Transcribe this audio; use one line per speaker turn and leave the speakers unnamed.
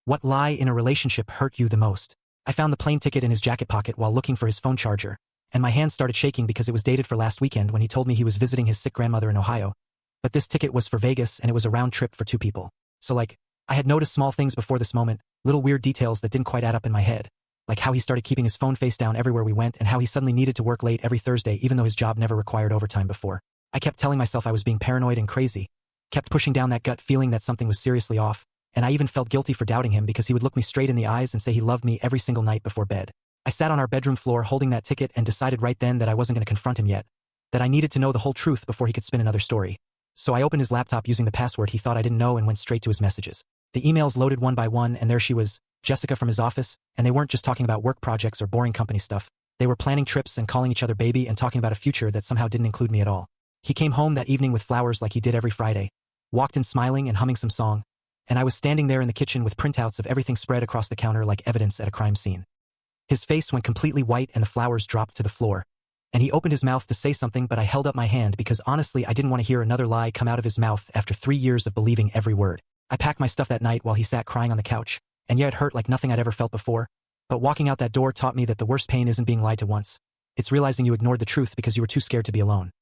What lie in a relationship hurt you the most? I found the plane ticket in his jacket pocket while looking for his phone charger, and my hand started shaking because it was dated for last weekend when he told me he was visiting his sick grandmother in Ohio. But this ticket was for Vegas and it was a round trip for 2 people. So I had noticed small things before this moment, little weird details that didn't quite add up in my head. Like how he started keeping his phone face down everywhere we went and how he suddenly needed to work late every Thursday even though his job never required overtime before. I kept telling myself I was being paranoid and crazy, kept pushing down that gut feeling that something was seriously off, and I even felt guilty for doubting him because he would look me straight in the eyes and say he loved me every single night before bed. I sat on our bedroom floor holding that ticket and decided right then that I wasn't going to confront him yet, that I needed to know the whole truth before he could spin another story. So I opened his laptop using the password he thought I didn't know and went straight to his messages. The emails loaded one by one and there she was, Jessica from his office, and they weren't just talking about work projects or boring company stuff. They were planning trips and calling each other baby and talking about a future that somehow didn't include me at all. He came home that evening with flowers like he did every Friday, walked in smiling and humming some song, and I was standing there in the kitchen with printouts of everything spread across the counter like evidence at a crime scene. His face went completely white and the flowers dropped to the floor, and he opened his mouth to say something but I held up my hand because honestly I didn't want to hear another lie come out of his mouth after 3 years of believing every word. I packed my stuff that night while he sat crying on the couch, and yeah, it hurt like nothing I'd ever felt before, but walking out that door taught me that the worst pain isn't being lied to once. It's realizing you ignored the truth because you were too scared to be alone.